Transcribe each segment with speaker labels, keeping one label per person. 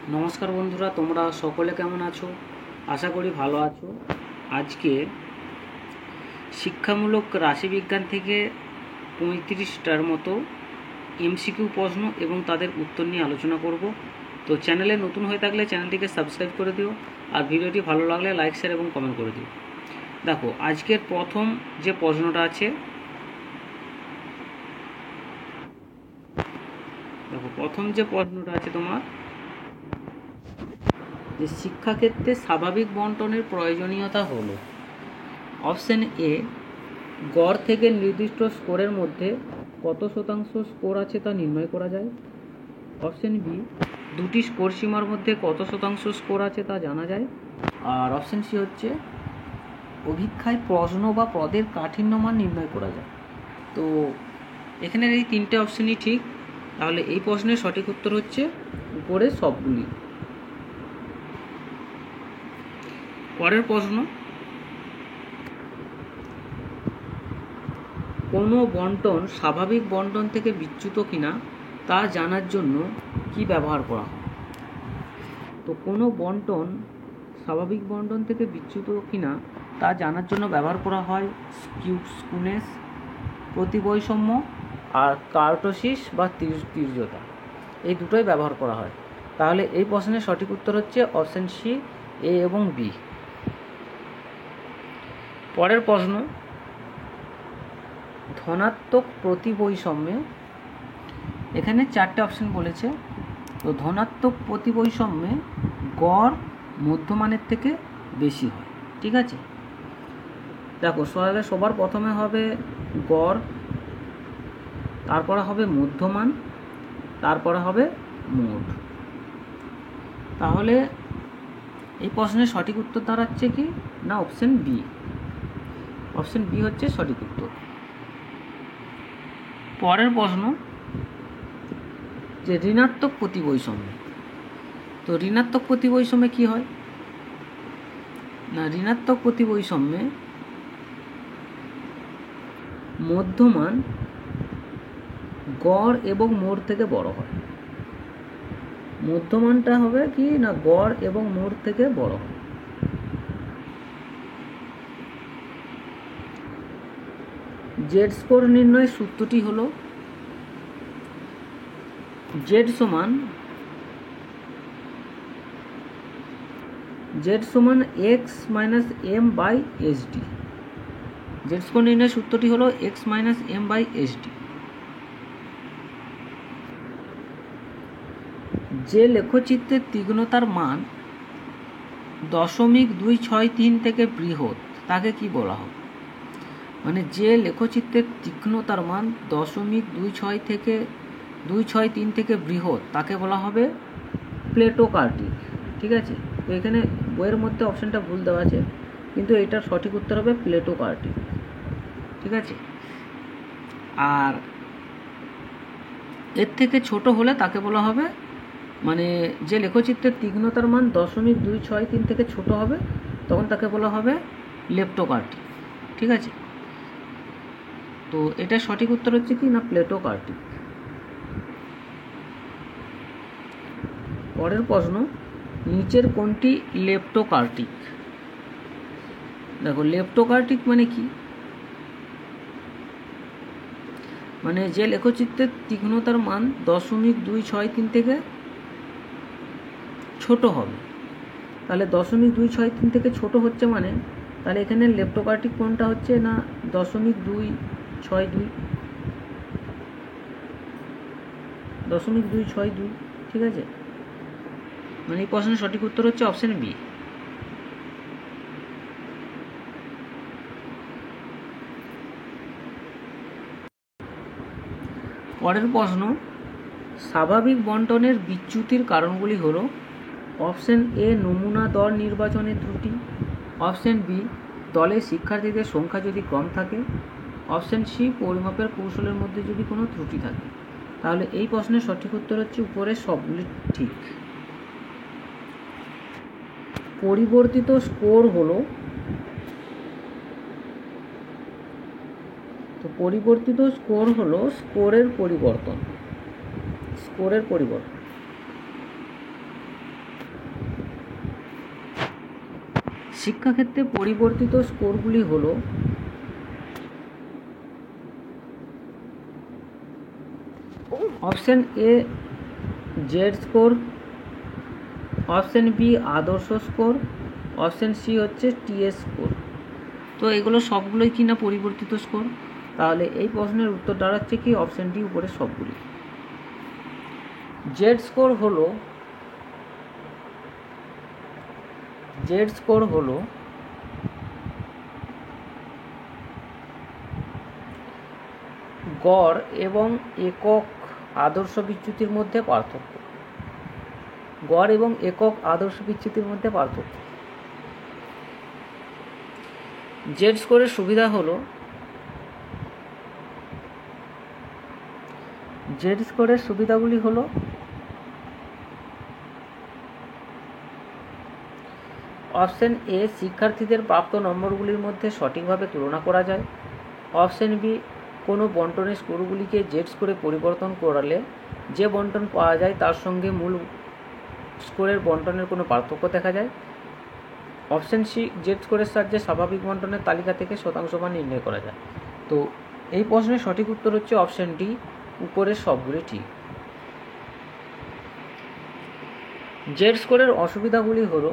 Speaker 1: নমস্কার বন্ধুরা, তোমরা সকলে কেমন আছো? আশা করি ভালো আছো। আজকে শিক্ষামূলক রাশিবিজ্ঞান থেকে 35টার মতো এমসিকিউ প্রশ্ন এবং তাদের উত্তর নিয়ে আলোচনা করব। তো চ্যানেলে নতুন হয়ে থাকলে চ্যানেলটিকে সাবস্ক্রাইব করে দিও, আর ভিডিওটি ভালো লাগলে লাইক, শেয়ার এবং কমেন্ট করে দিও। দেখো, আজকের প্রথম যে প্রশ্নটা আছে, তোমার যে শিক্ষাক্ষেত্রে স্বাভাবিক বন্টনের প্রয়োজনীয়তা হলো। অপশন এ, গড় থেকে নির্দিষ্ট স্কোরের মধ্যে কত শতাংশ স্কোর আছে তা নির্ণয় করা যায়। অপশন বি, দুটি স্কোর সীমার মধ্যে কত শতাংশ স্কোর আছে তা জানা যায়। আর অপশন সি হচ্ছে অভিক্ষায় প্রশ্ন বা পদের কাঠিন্য মান নির্ণয় করা যায়। তো এখানের এই তিনটে অপশনই ঠিক। তাহলে এই প্রশ্নের সঠিক উত্তর হচ্ছে উপরে সবগুলি। পরের প্রশ্ন, কোনো বন্টন স্বাভাবিক বন্টন থেকে বিচ্যুত কিনা তা জানার জন্য কি ব্যবহার করা হয়। তো কোনো বন্টন স্বাভাবিক বন্টন থেকে বিচ্যুত কিনা তা জানার জন্য ব্যবহার করা হয় স্কিউনেস, প্রতিবৈষম্য, আর কার্টোসিস বা তির্যতা। এই দুটোই ব্যবহার করা হয়। তাহলে এই প্রশ্নের সঠিক উত্তর হচ্ছে অপশন সি, এ এবং বি। পরের প্রশ্ন, ধনাত্মক প্রতিবৈষম্যে এখানে 4টে অপশন বলেছে। তো ধনাত্মক প্রতিবৈষম্যে গড় মধ্যমানের থেকে বেশি হয়। ঠিক আছে, দেখো সবার প্রথমে হবে গড়, তারপরে হবে মধ্যমান, তারপরে হবে মোট। তাহলে এই প্রশ্নের সঠিক উত্তর দাঁড়াচ্ছে কি না অপশন বি। অপশন বি হচ্ছে সঠিক উত্তর। পরের প্রশ্ন, যে ঋণাত্মক প্রতিবৈষম্য। তো ঋণাত্মক প্রতিবৈষম্যে কি হয় না, ঋণাত্মক প্রতিবৈষম্যে মধ্যমান গড় এবং মোট থেকে বড় হয়। মধ্যমানটা হবে কি না গড় এবং মোট থেকে বড় হয়। জেড স্কোর নির্ণয়ের সূত্রটি হলো জেড সমান X minus M by S D. Z score নির্ণয়ের সূত্রটি হলো X minus M by S D. যে লেখচিত্রের তীক্ষ্ণতার মান 0.263 থেকে বৃহৎ তাকে কি বলা হবে। মানে যে লেখচিত্রের তীক্ষ্ণতার মান 0.263 থেকে বৃহৎ তাকে বলা হবে প্লেটোকার্টিক। ঠিক আছে, তো এখানে বইয়ের মধ্যে অপশানটা ভুল দেওয়া আছে, কিন্তু এটার সঠিক উত্তর হবে প্লেটোকার্টিক। ঠিক আছে, আর এর থেকে ছোট হলে তাকে বলা হবে, মানে যে লেখচিত্রের তীক্ষ্ণতার মান 0.263 থেকে ছোট হবে তখন তাকে বলা হবে লেপ্টোকার্টিক। ঠিক আছে, তো এটা সঠিক উত্তর হচ্ছে কি না প্লেটোকার্টিক। পরের প্রশ্ন, নিচের কোনটি লেপ্টোকার্টিক। দেখো, লেপ্টোকার্টিক মানে কি, মানে যে লেখচিত্রের তীক্ষ্ণতার মান 0.263 থেকে ছোট হবে। তাহলে 0.263 থেকে ছোট হচ্ছে মানে তাহলে এখানে লেপ্টোকার্টিক কোনটা হচ্ছে না 0.262। ঠিক আছে, মানে এই প্রশ্নের সঠিক উত্তর হচ্ছে অপশন বি। পরের প্রশ্ন, স্বাভাবিক বন্টনের বিচ্যুতির কারণগুলি হলো অপশন এ, নমুনা দর নির্বাচনের ত্রুটি। অপশন বি, দলের শিক্ষার্থীদের সংখ্যা যদি কম থাকে। অপশন সি, পরিমাপের কৌশলের মধ্যে যদি কোনো ত্রুটি থাকে। তাহলে এই প্রশ্নের সঠিক উত্তর হচ্ছে উপরে সবগুলি ঠিক। পরিবর্তিত স্কোর হলো, তো পরিবর্তিত স্কোর হলো স্কোরের পরিবর্তন। শিক্ষাক্ষেত্রে পরিবর্তিত স্কোরগুলি হল option A Z score, option B আদর্শ স্কোর, অপশন সি হচ্ছে টিএস স্কোর। তো এগুলো সবগুলোই কিনা পরিবর্তিত স্কোর। তাহলে এই প্রশ্নের উত্তর দাঁড়াচ্ছে কি অপশন ডি উপরে সবগুলি। জেড স্কোর হলো গড় এবং একক আদর্শ বিচ্যুতির মধ্যে পার্থক্য। গড় এবং একক আদর্শ বিচ্যুতির মধ্যে পার্থক্য। জেড স্কোরের সুবিধা হলো জেড স্কোরের সুবিধাগুলি হলো অপশন এ শিক্ষার্থীদের প্রাপ্ত নম্বরগুলির মধ্যে সঠিকভাবে তুলনা করা যায়। অপশন বি কোনো বন্টনের স্কোরগুলিকে জেড স্কোরে পরিবর্তন করালে যে বন্টন পাওয়া যায় তার সঙ্গে মূল স্কোরের বন্টনের কোনো পার্থক্য দেখা যায়। অপশন সি জেড স্কোরের সাহায্যে স্বাভাবিক বন্টনের তালিকা থেকে শতাংশমান নির্ণয় করা যায়। তো এই প্রশ্নের সঠিক উত্তর হচ্ছে অপশন ডি উপরের সবগুলি ঠিক। জেড স্কোরের অসুবিধাগুলি হলো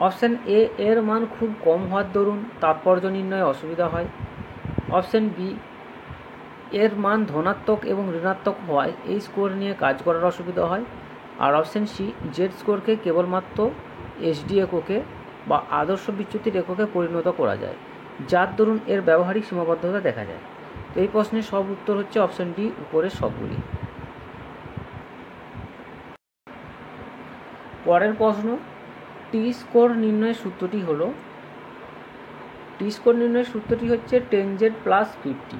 Speaker 1: অপশন এ এর মান খুব কম হওয়ার দরুন তাৎপর্য নির্ণয়ে অসুবিধা হয়। অপশন বি এর মান ধনাত্মক এবং ঋণাত্মক হওয়ায় এই স্কোর নিয়ে কাজ করার অসুবিধা হয়। আর অপশন সি জেড স্কোরকে কেবলমাত্র এসডি এককে বা আদর্শ বিচ্যুতির এককে পরিণত করা যায়, যার দরুন এর ব্যবহারিক সীমাবদ্ধতা দেখা যায়। তো এই প্রশ্নের সব উত্তর হচ্ছে অপশন ডি উপরের সবগুলি। পরের প্রশ্ন, টি স্কোর নির্ণয়ের সূত্রটি হচ্ছে 10z + 50।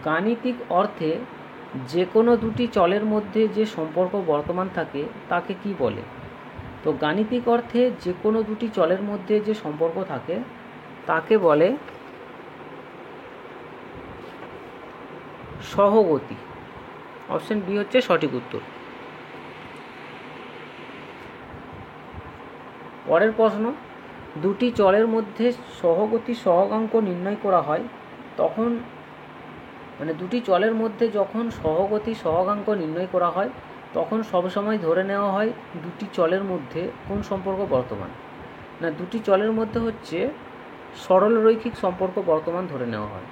Speaker 1: গাণিতিক অর্থে যে কোনো দুটি চলের মধ্যে যে সম্পর্ক বর্তমান থাকে তাকে কি বলে? তো গাণিতিক অর্থে যে কোনো দুটি চলের মধ্যে যে সম্পর্ক থাকে তাকে বলে সহগতি। অপশন বি হচ্ছে সঠিক উত্তর। পরের প্রশ্ন, দুটি চলের মধ্যে সহগতি সহগাঙ্ক নির্ণয় করা হয় তখন দুটি চলের মধ্যে যখন সহগতি সহগাঙ্ক নির্ণয় করা হয় তখন সবসময় ধরে নেওয়া হয় দুটি চলের মধ্যে কোন সম্পর্ক বর্তমান? না, দুটি চলের মধ্যে হচ্ছে সরল রৈখিক সম্পর্ক বর্তমান ধরে নেওয়া হয়।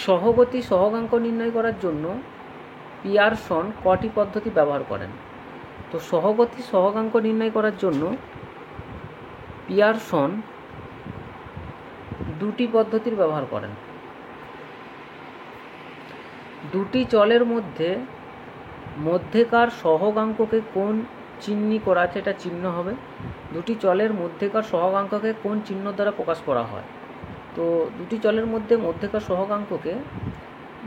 Speaker 1: সহগতি সহগাঙ্ক নির্ণয় করার জন্য পিয়ারসন কটি পদ্ধতি ব্যবহার করেন? তো সহগতি সহগাঙ্ক নির্ণয় করার জন্য পিয়ারসন দুটি পদ্ধতির ব্যবহার করেন। দুটি চলের মধ্যেকার সহগাঙ্ককে কোন চিহ্নি করা আছে, এটা চিহ্ন হবে। দুটি চলের মধ্যেকার সহগাঙ্ককে কোন চিহ্ন দ্বারা প্রকাশ করা হয়? তো দুটি চলের মধ্যেকার সহগাঙ্ককে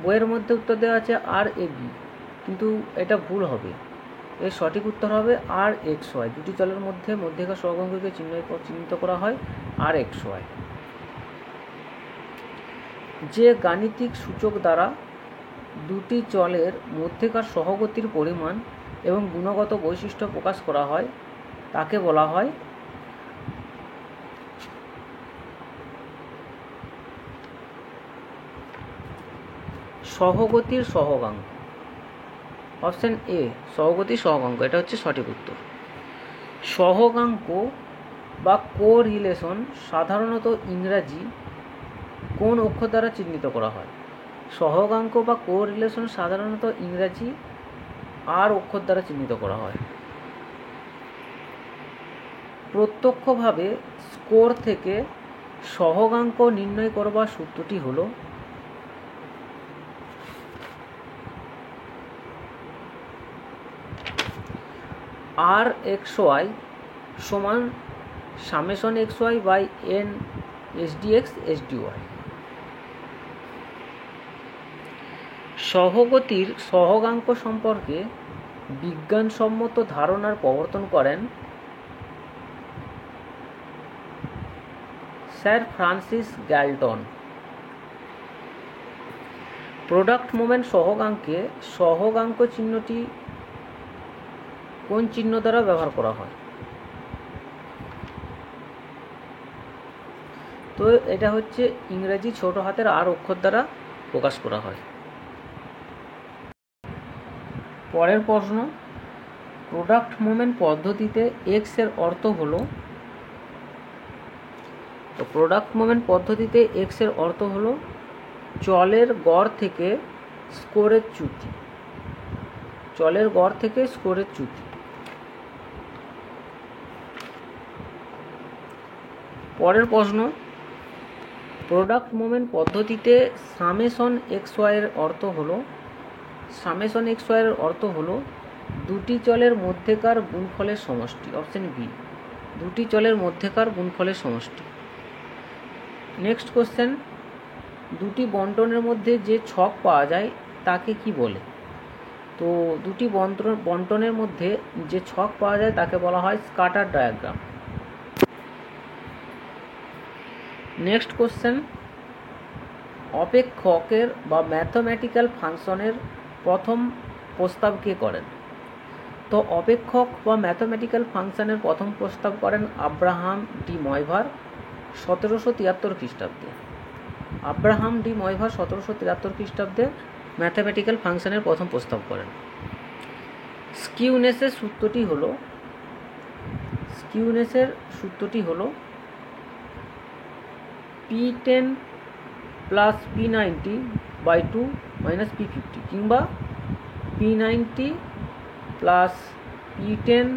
Speaker 1: বইয়ের মধ্যে উত্তর দেওয়া আছে আর এ বি, কিন্তু এটা ভুল হবে। এর সঠিক উত্তর হবে আর এক্স ওয়াই। দুটি চলের মধ্যেকার সহগাঙ্ককে চিহ্নিত করা হয় আর এক্স ওয়াই। যে গাণিতিক সূচক দ্বারা দুটি চলের মধ্যেকার সহগতির পরিমাণ এবং গুণগত বৈশিষ্ট্য প্রকাশ করা হয় তাকে বলা হয় সহগতির সহগাঙ্ক। অপশন এ সহগতির সহগাঙ্ক, এটা হচ্ছে সঠিক উত্তর। সহগাঙ্ক বা কোরিলেশন সাধারণত ইংরাজি কোন অক্ষর দ্বারা চিহ্নিত করা হয়? সহগাঙ্ক বা কোরিলেশন সাধারণত ইংরাজি আর অক্ষর দ্বারা চিহ্নিত করা হয়। প্রত্যক্ষভাবে স্কোর থেকে সহগাঙ্ক নির্ণয় করবার সূত্রটি হল আর এক্স ওয়াই সমান summation x y by n SD x SD y. সহগতির সহগাঙ্ক সম্পর্কে বিজ্ঞানসম্মত ধারণার প্রবর্তন করেন sir Francis Galton. Product moment সহগাঙ্কে সহগাঙ্ক চিহ্নটি কোন চিহ্ন দ্বারা ব্যবহার করা হয়? তো এটা হচ্ছে ইংরেজি ছোট হাতের আর অক্ষর দ্বারা প্রকাশ করা হয়। পরের প্রশ্ন, প্রোডাক্ট মোমেন্ট পদ্ধতিতে এক্স এর অর্থ হলো, তো প্রোডাক্ট মোমেন্ট পদ্ধতিতে এক্স এর অর্থ হলো চলের গড় থেকে স্কোরের চ্যুতি। চলের গড় থেকে স্কোরের চ্যুতি। পরের প্রশ্ন, প্রোডাক্ট মোমেন্ট পদ্ধতিতে সামেশন এক্স ওয়াই এর অর্থ হলো, সামেশন এক্স ওয়াই এর অর্থ হলো দুটি চলের মধ্যেকার গুণফলের সমষ্টি। অপশন বি, দুটি চলের মধ্যেকার গুণফলের সমষ্টি। নেক্সট কোশ্চেন, দুটি বন্টনের মধ্যে যে ছক পাওয়া যায় তাকে কি বলে? তো দুটি বন্টনের মধ্যে যে ছক পাওয়া যায় তাকে বলা হয় স্ক্যাটার ডায়াগ্রাম। নেক্সট কোশ্চেন, অপেক্ষকের বা ম্যাথমেটিক্যাল ফাংশনের প্রথম প্রস্তাব কে করেন? তো অপেক্ষক বা ম্যাথমেটিক্যাল ফাংশনের প্রথম প্রস্তাব করেন আব্রাহাম ডি ময়ভার 1773 খ্রিস্টাব্দে। আব্রাহাম ডি ময়ভার 1773 খ্রিস্টাব্দে ম্যাথমেটিক্যাল ফাংশনের প্রথম প্রস্তাব করেন। স্কিউনেসের সূত্রটি হলো, স্কিউনেসের সূত্রটি হলো P10 plus P90 by 2 minus P50 কিংবা P90 plus P10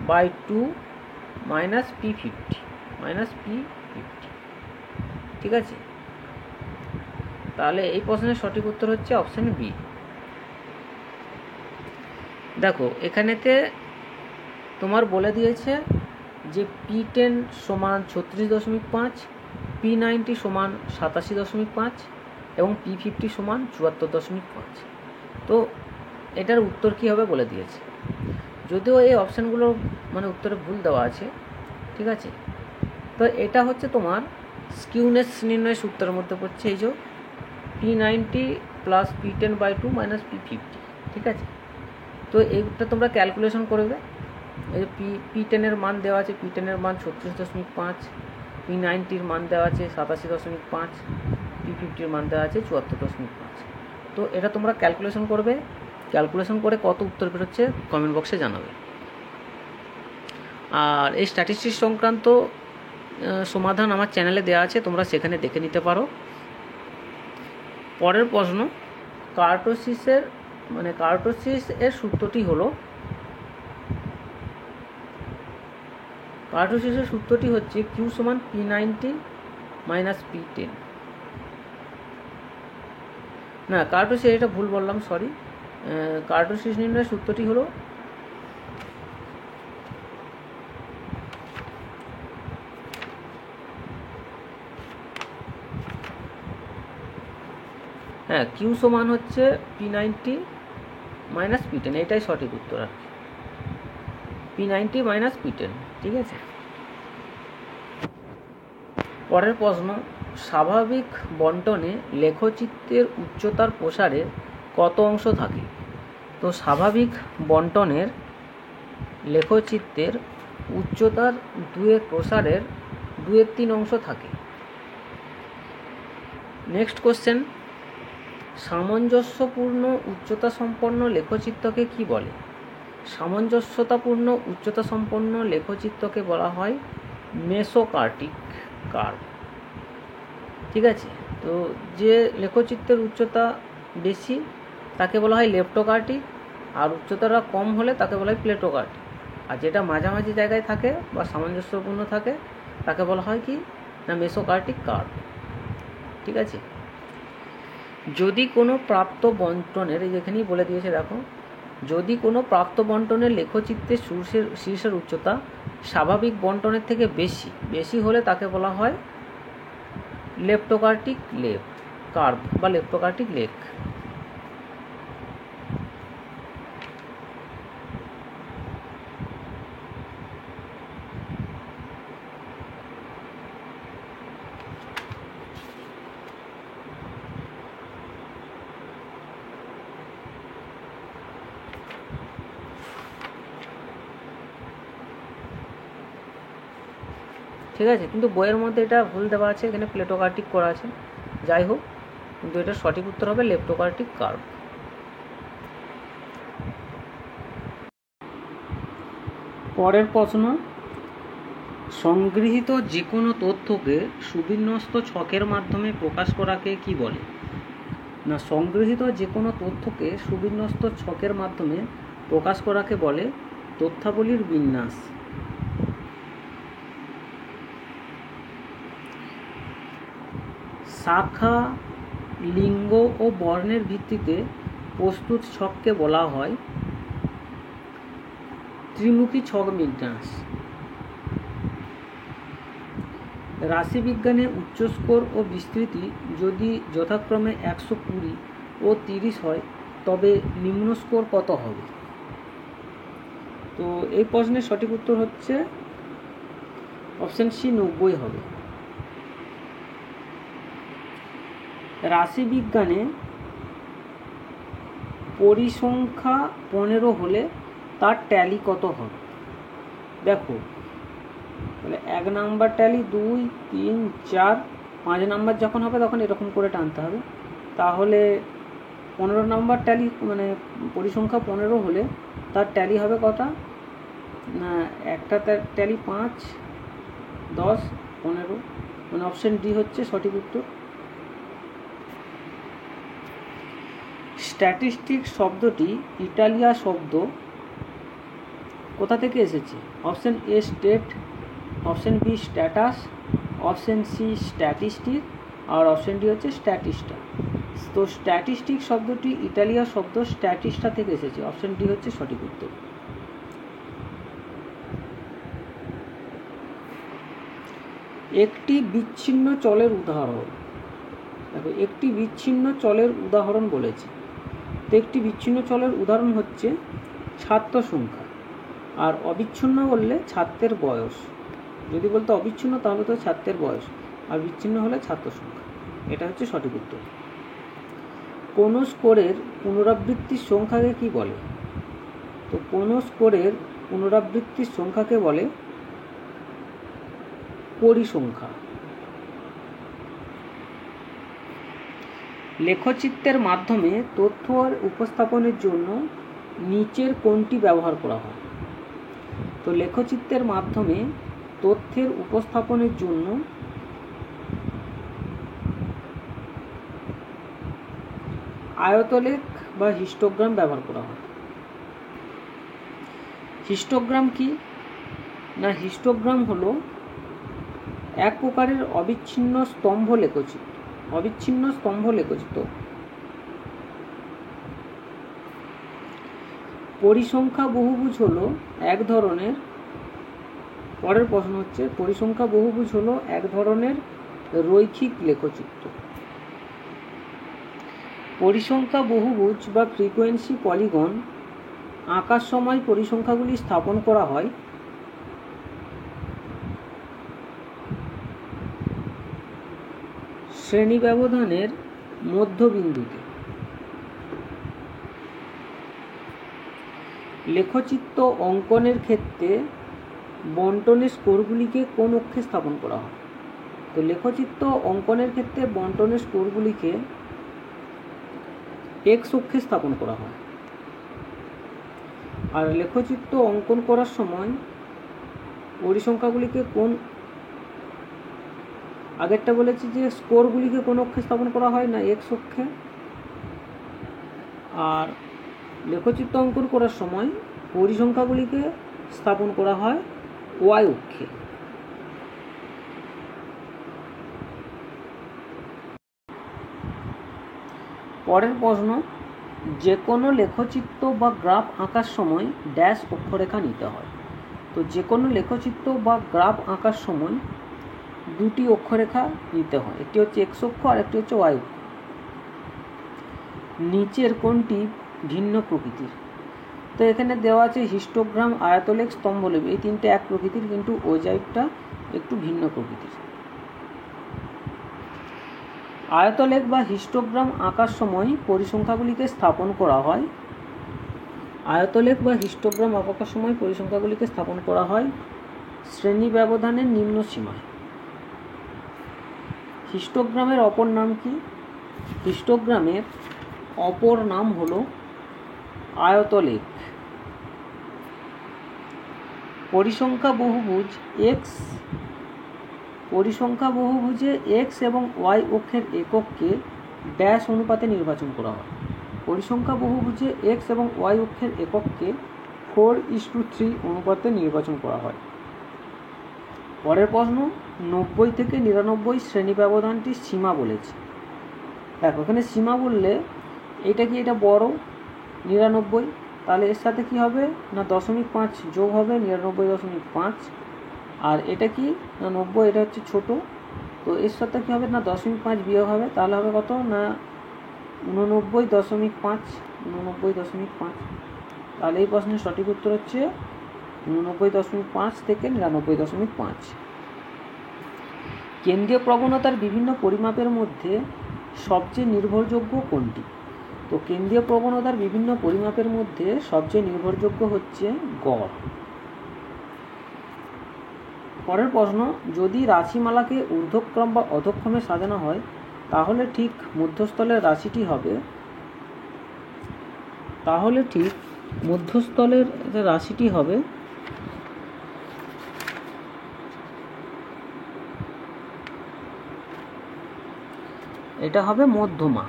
Speaker 1: by 2 minus P50 minus P50। ঠিক আছে, তাহলে এই প্রশ্নের সঠিক উত্তর হচ্ছে অপশন বি। দেখো এখানেতে তোমার বলে দিয়েছে যে P10 সমান 36.5, P90 সমান 87.5 এবং P50 সমান 74.5। তো এটার উত্তর কী হবে বলে দিয়েছে, যদিও এই অপশানগুলো মানে উত্তরে ভুল দেওয়া আছে। ঠিক আছে, তো এটা হচ্ছে তোমার স্কিউনেস নির্ণয় সূত্রের মধ্যে পড়ছে, এই যে P90 plus P10 by 2 minus P50। ঠিক আছে, তো এইটা তোমরা ক্যালকুলেশন করবে। এই যে P10 মান দেওয়া আছে, P10 মান 36.5, P90 মান দেওয়া আছে 87.5, P50 মান দেওয়া আছে 74.5। তো এটা তোমরা ক্যালকুলেশন করবে, ক্যালকুলেশন করে কত উত্তর বেরোচ্ছে কমেন্ট বক্সে জানাবে। আর এই স্ট্যাটিস্টিক্স সংক্রান্ত সমাধান আমার চ্যানেলে দেওয়া আছে, তোমরা সেখানে দেখে নিতে পারো। পরের প্রশ্ন, কার্টোসিস এর সূত্রটি হলো, কার্টোসিসের সূত্রটি হচ্ছে Q সমান P90 মাইনাস P10। না, কার্টোসিস, এটা ভুল বললাম, সরি। কার্টোসিস নির্ণয়ের সূত্রটি হলো Q সমান হচ্ছে P90 মাইনাস P10, এটাই সঠিক উত্তর আর কি, P90 মাইনাস P10। ঠিক আছে, পরের প্রশ্ন, স্বাভাবিক বন্টনে লেখচিত্রের উচ্চতার প্রসারে কত অংশ থাকে? তো স্বাভাবিক বন্টনের লেখচিত্রের উচ্চতার 2 প্রসারের 2/3 অংশ থাকে। নেক্সট কোশ্চেন, সামঞ্জস্যপূর্ণ উচ্চতা সম্পন্ন লেখচিত্রকে কি বলে? সামঞ্জস্যতাপূর্ণ উচ্চতা সম্পন্ন লেখচিত্রকে বলা হয় মেসোকার্টিক কার্ভ। ঠিক আছে, তো যে লেখচিত্রের উচ্চতা বেশি তাকে বলা হয় লেপ্টোকার্টিক, আর উচ্চতাটা কম হলে তাকে বলা হয় প্লেটোকার্টিক। আর যেটা মাঝামাঝি জায়গায় থাকে বা সামঞ্জস্যপূর্ণ থাকে তাকে বলা হয় কি না মেসোকার্টিক কার্ভ। ঠিক আছে, যদি কোনো প্রাপ্ত বন্টনের, যেখানেই বলে দিয়েছে দেখো, যদি কোনো প্রাপ্ত বন্টনের লেখচিত্রের শীর্ষের উচ্চতা স্বাভাবিক বন্টনের থেকে বেশি হলে তাকে বলা হয় লেপ্টোকার্টিক কার্ভ বা লেপ্টোকার্টিক লেক। ঠিক আছে, কিন্তু বইয়ের মধ্যে এটা ভুল দেওয়া আছে, এখানে প্লেটোকার্টিক করা আছে। যাই হোক, কিন্তু এটা সঠিক উত্তর হবে লেপ্টোকার্টিক কার্ভ। পরের প্রশ্ন, সংগৃহীত যে কোনো তথ্যকে সুবিন্যস্ত ছকের মাধ্যমে প্রকাশ করাকে কি বলে? না, সংগৃহীত যে কোনো তথ্যকে সুবিন্যস্ত ছকের মাধ্যমে প্রকাশ করাকে বলে তথ্যাবলীর বিন্যাস। শাখা, লিঙ্গ ও বর্ণের ভিত্তিতে প্রস্তুত ছককে বলা হয় ত্রিমুখী ছক বিন্যাস। রাশিবিজ্ঞানে উচ্চ স্কোর ও বিস্তৃতি যদি যথাক্রমে 120 ও 30 হয় তবে নিম্ন স্কোর কত হবে? তো এই প্রশ্নের সঠিক উত্তর হচ্ছে অপশন সি, 90 হবে। রাশিবিজ্ঞানে পরিসংখ্যা 15 হলে তার ট্যালি কত হবে? দেখো, তাহলে 1 নাম্বার ট্যালি 2, 3, 4, 5 নাম্বার যখন হবে তখন এরকম করে টানতে হবে। তাহলে 15 নাম্বার ট্যালি মানে পরিসংখ্যা 15 হলে তার ট্যালি হবে কটা? না, একটা ট্যালি 5, 10, 15, মানে অপশন ডি হচ্ছে সঠিক উত্তর। স্ট্যাটিস্টিক শব্দটি ইটালিয়া শব্দ কোথা থেকে এসেছে? Option A state, option B status, option C statistic, আর অপশন ডি হচ্ছে স্ট্যাটিস্টা। তো স্ট্যাটিস্টিক শব্দটি ইটালিয়া শব্দ স্ট্যাটিস্টা থেকে এসেছে, অপশন ডি হচ্ছে সঠিক উত্তর। একটি বিচ্ছিন্ন চলের উদাহরণ। দেখো, একটি বিচ্ছিন্ন চলের উদাহরণ বলেছে। তো একটি বিচ্ছিন্ন চলের উদাহরণ হচ্ছে ছাত্র সংখ্যা, আর অবিচ্ছিন্ন বললে ছাত্রের বয়স। যদি বলতে অবিচ্ছিন্ন তাহলে তো ছাত্রের বয়স, আর বিচ্ছিন্ন হলে ছাত্র সংখ্যা। এটা হচ্ছে সঠিক উত্তর। কোনো স্কোরের পুনরাবৃত্তির সংখ্যাকে কি বলে? তো কোনো স্কোরের পুনরাবৃত্তির সংখ্যাকে বলে পরিসংখ্যা। লেখচিত্রের মাধ্যমে তথ্য উপস্থাপনের জন্য নিচের কোনটি ব্যবহার করা হয়? তো লেখচিত্রের মাধ্যমে তথ্যের উপস্থাপনের জন্য আয়তলেখ বা হিস্টোগ্রাম ব্যবহার করা হয়। হিস্টোগ্রাম কি? না, হিস্টোগ্রাম হলো এক প্রকারের অবিচ্ছিন্ন স্তম্ভ লেখচিত্র। অবিচ্ছিন্ন স্তম্ভ লেখচিত্র। পরিসংখ্যা বহুভুজ হলো এক ধরনের, পরের প্রশ্ন হচ্ছে পরিসংখ্যা বহুভুজ হলো এক ধরনের রৈখিক লেখচিত্র। পরিসংখ্যা বহুভুজ বা ফ্রিকোয়েন্সি পলিগন আঁকার সময় পরিসংখ্যাগুলি স্থাপন করা হয় শ্রেণী ব্যবধানের মধ্যবিন্দুতে। লেখচিত্র অঙ্কনের ক্ষেত্রে বন্টনের স্কোরগুলিকে কোন অক্ষে স্থাপন করা হয়? তো লেখচিত্র অঙ্কনের ক্ষেত্রে বন্টনের স্কোরগুলিকে এক্স অক্ষে স্থাপন করা হয়। আর লেখচিত্র অঙ্কন করার সময় পরিসংখ্যাগুলিকে কোন, আগেরটা বলেছি যে স্কোরগুলিকে কোন অক্ষে স্থাপন করা হয়? না, এক্স অক্ষে। আর লেখচিত্র অঙ্কন করার সময় পরিসংখ্যাগুলিকে স্থাপন করা হয় ওয়াই অক্ষে। পরের প্রশ্ন, যে কোনো লেখচিত্র বা গ্রাফ আঁকার সময় ড্যাশ অক্ষরেখা নিতে হয়। তো যে কোনো লেখচিত্র বা গ্রাফ আঁকার সময় দুটি অক্ষরেখা নিতে হয়, একটি হচ্ছে এক্স অক্ষ আর একটি হচ্ছে ওয়াই অক্ষ। নিচের কোনটি ভিন্ন প্রকৃতির? তো এখানে দেওয়া আছে হিস্টোগ্রাম, আয়তলেখ, স্তম্ভলেখ, এই তিনটে এক প্রকৃতির, কিন্তু ওজাইভটা একটু ভিন্ন প্রকৃতির। আয়তলেখ বা হিস্টোগ্রাম আঁকার সময় পরিসংখ্যাগুলিকে স্থাপন করা হয়, আয়তলেখ বা হিস্টোগ্রাম আঁকার সময় পরিসংখ্যাগুলিকে স্থাপন করা হয় শ্রেণী ব্যবধানের নিম্ন সীমায়। হিস্টোগ্রামের অপর নাম কি? হিস্টোগ্রামের অপর নাম হলো আয়তলেখ। পরিসংখ্যা বহুভুজে এক্স এবং ওয়াই অক্ষের একককে ড্যাশ অনুপাতে নির্বাচন করা হয়। পরিসংখ্যা বহুভুজে এক্স এবং ওয়াই অক্ষের একককে 4:3 অনুপাতে নির্বাচন করা হয়। পরের প্রশ্ন, 90 থেকে 99 শ্রেণী ব্যবধানটির সীমা বলেছে। দেখো এখানে সীমা বললে এটা কি, এটা বড় 99, তাহলে এর সাথে কি হবে না 0.5 যোগ হবে 99.5, আর এটা কি না 90, এটা হচ্ছে ছোট, তো এর সাথে কি হবে না 0.5 বিয়োগ হবে, তাহলে হবে কত না 89.5। তাহলে এই প্রশ্নের সঠিক উত্তর হচ্ছে 89.5 থেকে 99.5। কেন্দ্রীয় প্রবণতার বিভিন্ন পরিমাপের মধ্যে সবচেয়ে নির্ভরযোগ্য কোনটি? তো কেন্দ্রীয় প্রবণতার বিভিন্ন পরিমাপের মধ্যে সবচেয়ে নির্ভরযোগ্য হচ্ছে গড়। পরের প্রশ্ন, যদি রাশিমালাকে ঊর্ধ্বক্রম বা অধঃক্রমে সাজানো হয় তাহলে ঠিক মধ্যস্থলের রাশিটি হবে, এটা হবে মধ্যমা।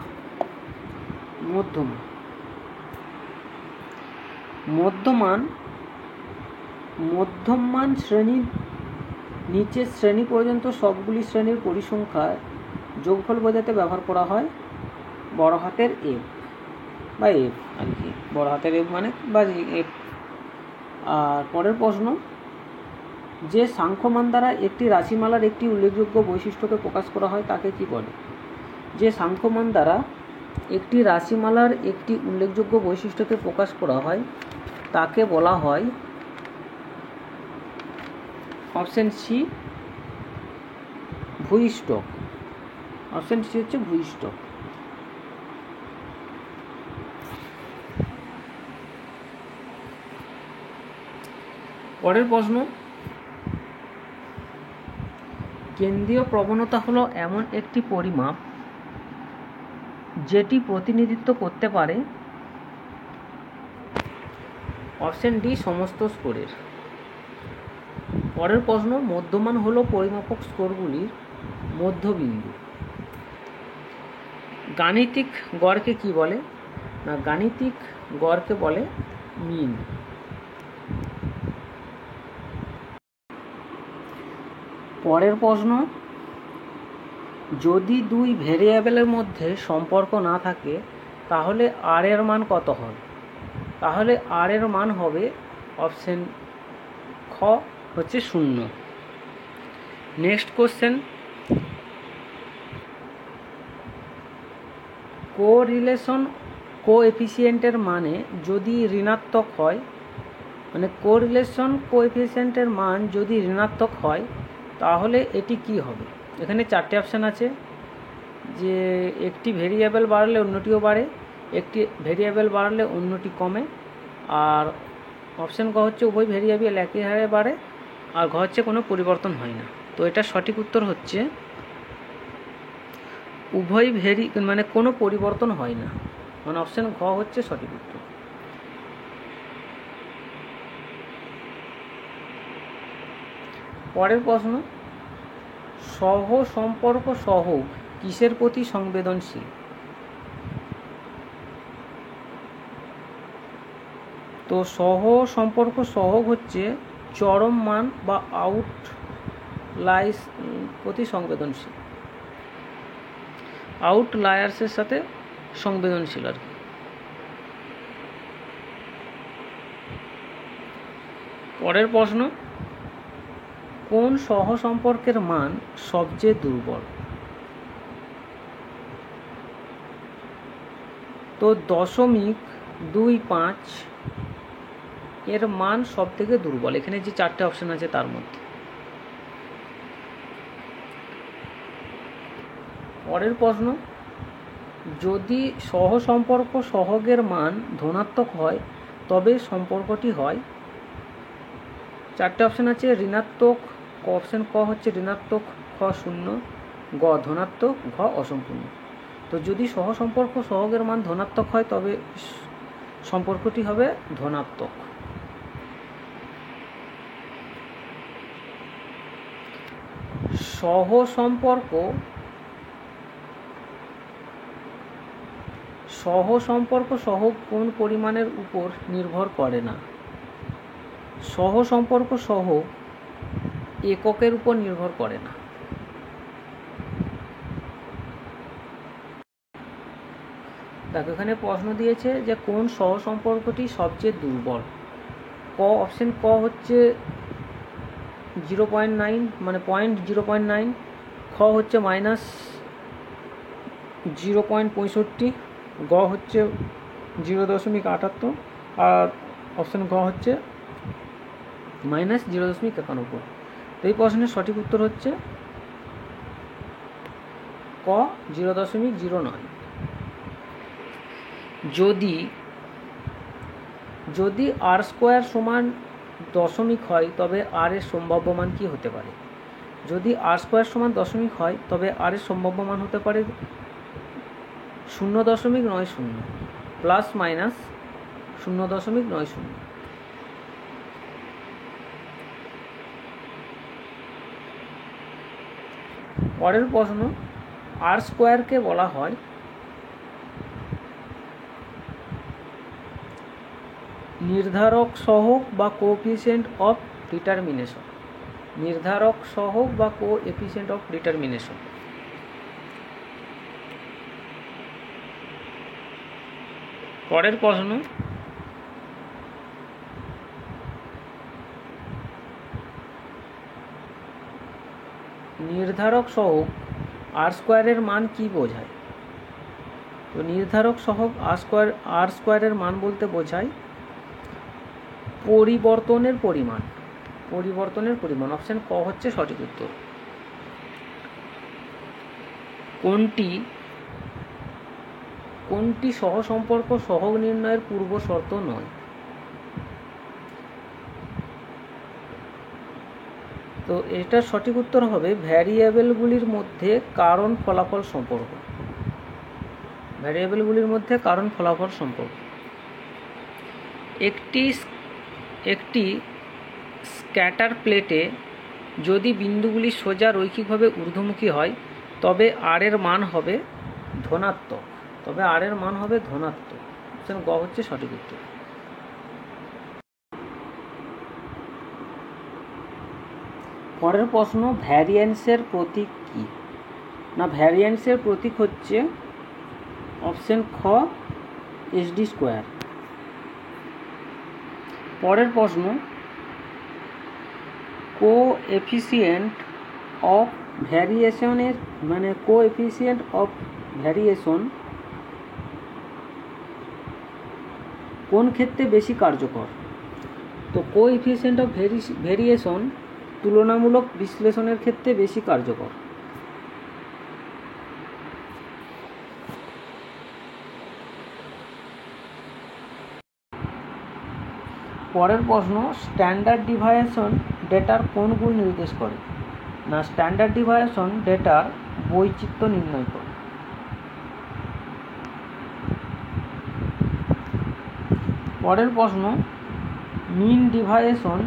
Speaker 1: মধ্যমান শ্রেণীর নিচের শ্রেণী পর্যন্ত সবগুলি শ্রেণীর পরিসংখ্যার যোগফল বোঝাতে ব্যবহার করা হয় বড় হাতের এফ বা এফ আর কি, বড় হাতের এফ মানে বা এফ। আর পরের প্রশ্ন, যে সাংখ্যমান দ্বারা একটি রাশিমালার একটি উল্লেখযোগ্য বৈশিষ্ট্যকে প্রকাশ করা হয় তাকে কি বলে? যে সাংখ্যমান দ্বারা একটি রাশিমালার একটি উল্লেখযোগ্য বৈশিষ্ট্যকে প্রকাশ করা হয় তাকে বলা হয়, অপশন সি ভূইষ্ঠক। অপশন সি হচ্ছে ভূইষ্ঠক। পরের প্রশ্ন, কেন্দ্রীয় প্রবণতা হলো এমন একটি পরিমাপ যেটি প্রতিনিধিত্ব করতে পারে, অপশন ডি সমস্ত স্কোরের। পরের প্রশ্ন, মধ্যমান হলো পরিমাপক স্কোরগুলির মধ্যবিন্দু। গাণিতিক গড়কে কি বলে? না গাণিতিক গড়কে বলে মিন। পরের প্রশ্ন, যদি দুই ভেরিয়েবলের মধ্যে সম্পর্ক না থাকে তাহলে আর এর মান কত হয়? তাহলে আর এর মান হবে, অপশন খ হচ্ছে 0। নেক্সট কোশ্চেন, কোরিলেশন কোএফিসিয়েন্টের মানে যদি ঋণাত্মক হয়, মানে কোরিলেশন কোএফিসিয়েন্টের মান যদি ঋণাত্মক হয় তাহলে এটি কি হবে? এখানে 4টে অপশান আছে, যে একটি ভেরিয়েবল বাড়লে অন্যটিও বাড়ে, একটি ভেরিয়েবল বাড়লে অন্যটি কমে, আর অপশান ক হচ্ছে উভয় ভেরিয়েবল একই হারে বাড়ে, আর ঘ হচ্ছে কোনো পরিবর্তন হয় না। তো এটা সঠিক উত্তর হচ্ছে উভয় মানে কোনো পরিবর্তন হয় না, মানে অপশান ঘ হচ্ছে সঠিক উত্তর। পরের প্রশ্ন, সহ সম্পর্ক সহগ কিসের প্রতি সংবেদনশীল? তো সহ সম্পর্ক সহগ হচ্ছে চরম মান বা আউটলাইস প্রতি সংবেদনশীল, আউটলায়ার্সের সাথে সংবেদনশীল আর কি। পরের প্রশ্ন, কোন সহ সম্পর্কের মান সবচেয়ে দুর্বল? তো 0.25 এর মান সব থেকে দুর্বল, এখানে যে 4টে অপশান আছে তার মধ্যে। পরের প্রশ্ন, যদি সহ সম্পর্ক সহগের মান ধনাত্মক হয় তবে সম্পর্কটি হয়, 4টে অপশান আছে ঋণাত্মক, অপশান ক হচ্ছে ঋণাত্মক, খ 0, গ ধনাত্মক, ঘ অসম্পূর্ণ। তো যদি সহসম্পর্ক সহগের মান ধনাত্মক হয় তবে সম্পর্কটি হবে ধনাত্মক। সহসম্পর্ক সহগ কোন পরিমাণের উপর নির্ভর করে না? সহসম্পর্ক সহগ এককের উপর নির্ভর করে না। দেখো এখানে প্রশ্ন দিয়েছে যে কোন সহসম্পর্কটি সবচেয়ে দুর্বল। অপশন ক হচ্ছে 0.9 মানে 0.9, খ হচ্ছে -0.65, গ হচ্ছে 0.78, আর অপশন ঘ হচ্ছে -0.91। তো এই প্রশ্নের সঠিক উত্তর হচ্ছে ক 0.09। যদি r স্কোয়ার সমান দশমিক হয় তবে r এর সম্ভাব্য মান কি হতে পারে? যদি r স্কোয়ার সমান দশমিক হয় তবে r এর সম্ভাব্য মান হতে পারে 0.90 প্লাস মাইনাস 0.90। পরের প্রশ্ন, r স্কোয়ারকে বলা হয় নির্ধারক সহগ বা কোএফিসিয়েন্ট অফ ডিটারমিনেশন। নির্ধারক সহগ বা কোএফিসিয়েন্ট অফ ডিটারমিনেশন। পরের প্রশ্ন, নির্ধারক সহগ r স্কোয়ারের মান কি বোঝায়? তো নির্ধারক সহগ r স্কোয়ারের মান বলতে বোঝায় পরিবর্তনের পরিমাণ। অপশন ক হচ্ছে সঠিক উত্তর। কোনটি সহসম্পর্ক সহগ নির্ণয়ের পূর্ব শর্ত নয়? তো এটার সঠিক উত্তর হবে ভ্যারিয়েবলগুলির মধ্যে কারণ ফলাফল সম্পর্ক। একটি স্ক্যাটার প্লেটে যদি বিন্দুগুলি সোজা রৈখিকভাবে ঊর্ধ্বমুখী হয় তবে r এর মান হবে ধনাত্মক। অপশন গ হচ্ছে সঠিক উত্তর। পরের প্রশ্ন, ভ্যারিয়েন্সের প্রতীক কি? না, ভ্যারিয়েন্সের প্রতীক হচ্ছে অপশন খ sd স্কোয়ার। পরের প্রশ্ন, কোএফিসিয়েন্ট অফ ভ্যারিয়েশন কোন ক্ষেত্রে বেশি কার্যকর? তো কোএফিসিয়েন্ট অফ ভেরিয়েশন তুলনামূলক বিশ্লেষণের ক্ষেত্রে বেশি কার্যকর। পরের প্রশ্ন, স্ট্যান্ডার্ড ডিভিয়েশন ডেটার কোন গুণ নির্দেশ করে? না, স্ট্যান্ডার্ড ডিভিয়েশন ডেটার বৈচিত্র্য নির্ণয় করে। পরের প্রশ্ন, মিন ডিভিয়েশন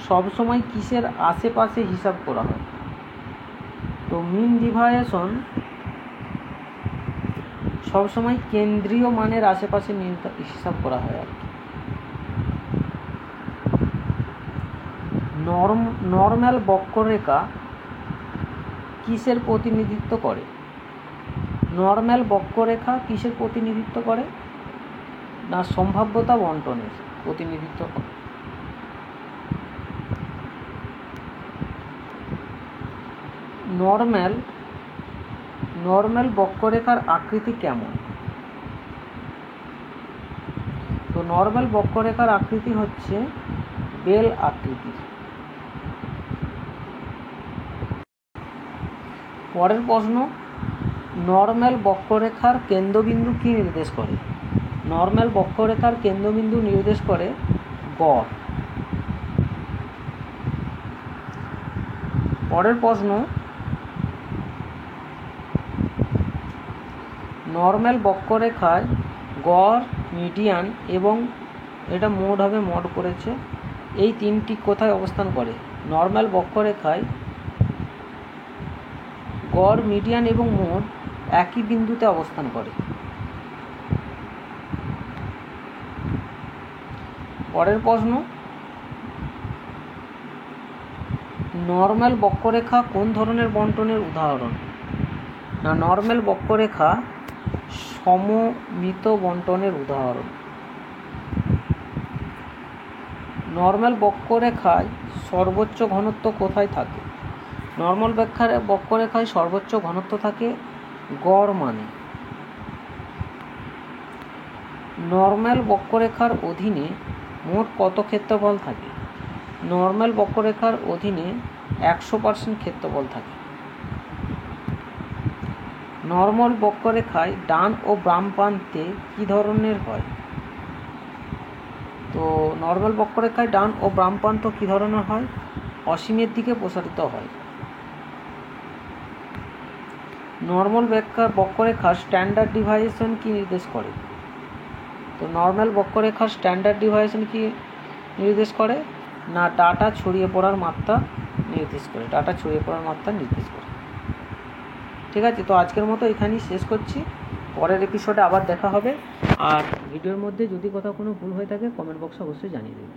Speaker 1: সবসময় কিসের আশেপাশে হিসাব করা হয়? তো মিন ডিভিয়েশন সবসময় কেন্দ্রীয় মানের আশেপাশে হিসাব করা হয় আর কি। নর্ম্যাল বক্ররেখা কিসের প্রতিনিধিত্ব করে? না, সম্ভাব্যতা বণ্টনের প্রতিনিধিত্ব করে। নর্ম্যাল বক্ররেখার আকৃতি কেমন? তো নর্ম্যাল বক্ররেখার আকৃতি হচ্ছে বেল আকৃতির। পরের প্রশ্ন, নর্ম্যাল বক্ররেখার কেন্দ্রবিন্দু কি নির্দেশ করে? নর্ম্যাল বক্ররেখার কেন্দ্রবিন্দু নির্দেশ করে গড়। পরের প্রশ্ন, নর্মাল বক্ররেখায় গড়, মিডিয়ান এবং এটা মোড হবে, মোড করেছে, এই তিনটি কোথায় অবস্থান করে? নর্মাল বক্ররেখায় গড়, মিডিয়ান এবং মোড একই বিন্দুতে অবস্থান করে। পরের প্রশ্ন, নর্মাল বক্ররেখা কোন ধরনের বণ্টনের উদাহরণ? না, নর্মাল বক্ররেখা সমমিত বণ্টনের উদাহরণ। নর্মাল বক্ররেখায় সর্বোচ্চ ঘনত্ব কোথায় থাকে? নর্মাল বক্ররেখায় সর্বোচ্চ ঘনত্ব থাকে গড় মানে। নর্মাল বক্ররেখার অধীনে মোট কত ক্ষেত্রফল থাকে? নর্মাল বক্ররেখার অধীনে 100% ক্ষেত্রফল থাকে। নর্মাল বক্ররেখায় ডান ও বাম প্রান্তে কী ধরনের হয়? তো নর্মাল বক্ররেখায় ডান ও বাম প্রান্ত কী ধরনের হয়? অসীমের দিকে প্রসারিত হয়। নর্মাল বক্ররেখার স্ট্যান্ডার্ড ডিভিয়েশন কি নির্দেশ করে? তো নর্মাল বক্ররেখার স্ট্যান্ডার্ড ডিভিয়েশন কি নির্দেশ করে? না, ডাটা ছড়িয়ে পড়ার মাত্রা নির্দেশ করে। ডাটা ছড়িয়ে পড়ার মাত্রা নির্দেশ করে। ঠিক আছে, তো আজকের মতো এখানেই শেষ করছি। পরের এপিসোডে আবার দেখা হবে। আর ভিডিওর মধ্যে যদি কোথাও কোনো ভুল হয়ে থাকে কমেন্ট বক্সে অবশ্যই জানিয়ে দেবেন।